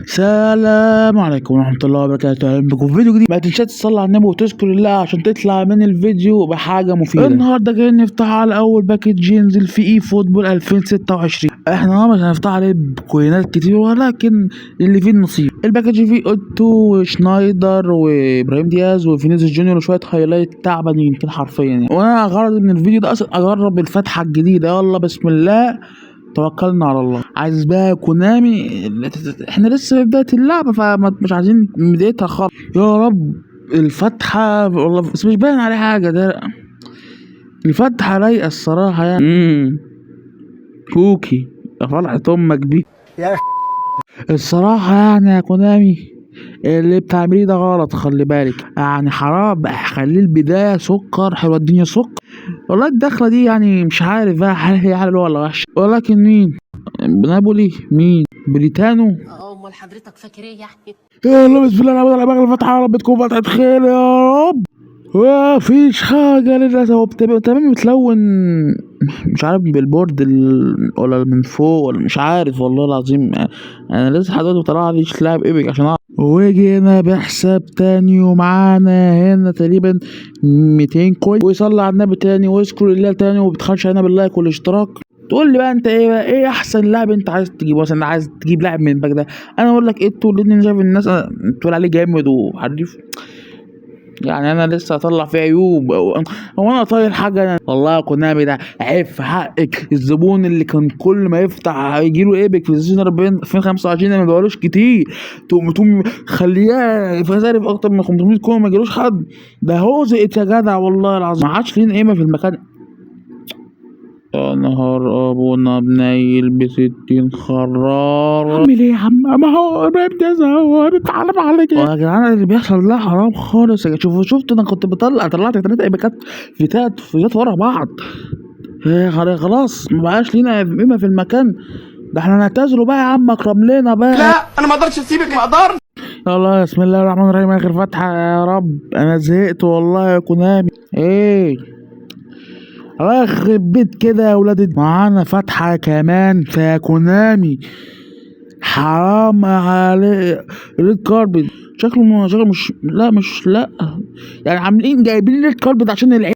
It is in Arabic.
السلام عليكم ورحمة الله وبركاته، اهلا بكم في فيديو جديد. ما تنساش تصلي على النبي وتذكر الله عشان تطلع من الفيديو بحاجة مفيدة. النهارده جايين نفتح على أول باكج ينزل في اي فوتبول 2026. احنا مش هنفتح عليه بكوينات كتير ولكن اللي فيه النصيب. الباكج فيه اوتو وشنايدر وابراهيم دياز وفينيسيوس جونيور وشوية هايلايت تعبانين يمكن حرفيا يعني. وانا غرضي من الفيديو ده اصلا اجرب الفتحة الجديدة. يلا بسم الله توكلنا على الله. عايز بقى كونامي، احنا لسه في بداية اللعبة فمش عايزين بدايتها خالص. يا رب الفتحة والله بس مش باين عليه حاجة. ده الفتحة رايقة الصراحة يعني. كوكي يا فرحة امك دي يا الصراحة يعني يا كونامي. اللي بتعمليه ده غلط، خلي بالك يعني حرام بقى. خلي البداية سكر حلوة الدنيا سكر. والله الدخلة دي يعني مش عارف بقى هل هي حلوة ولا وحشة. ولكن مين نابولي مين بريتانو. امال حضرتك فاكر ايه يعني؟ يلا بسم الله الرحمن الرحيم. الفتحة يا رب تكون فتحة خير يا رب. مفيش حاجة للأسف. هو تمام متلون مش عارف بالبورد ولا من فوق ولا مش عارف والله العظيم. أنا لسه حضرتك بطلع ليش لاعب إيبك عشان أعرف. وجينا بحساب تاني ومعانا هنا تقريبا 200 كوين. ويصلي على النبي تاني ويذكر الله تاني وبتخش علينا باللايك والاشتراك. تقول لي بقى انت ايه بقى ايه احسن لاعب انت عايز تجيبه؟ مثلا عايز تجيب لاعب من الباك ده، انا اقول لك ايه لان انا شايف الناس تقول عليه جامد وحريف. يعني انا لسه هطلع فيه عيوب؟ هو انا طاير حاجه أنا. والله يا كونامي ده عيب في حقك. الزبون اللي كان كل ما يفتح يجيله ايبك في سيزون 2025 ما بيقولوش كتير، تقوم خليها في صارف اكتر من 500 كوين ما يجيلوش حد. ده هو زقت يا جدع والله العظيم. ما عادش لين قيمه في المكان. يا نهار ابونا بنيل ب60 خرار. اعمل ايه يا عم؟ ما هو ابراهيم ده زهور اتعلم على كده. يا جدعان اللي بيحصل ده حرام خالص. شفت انا كنت طلعت 3 ايبكات فيتات ورا بعض. خلاص ما بقاش لينا قيمه في المكان ده. احنا نعتذروا بقى يا عم، اكرم لنا بقى. لا انا ما اقدرش اسيبك، ما اقدرش. يلا بسم الله الرحمن الرحيم. اخر فتحه يا رب. انا زهقت والله يا كونامي. ايه اخرب بيت كده يا ولاد. معانا فتحة كمان في كونامي. حرام عليه. ريد كاربت شكله مش لا يعني عاملين جايبين ريد كاربت عشان العيب.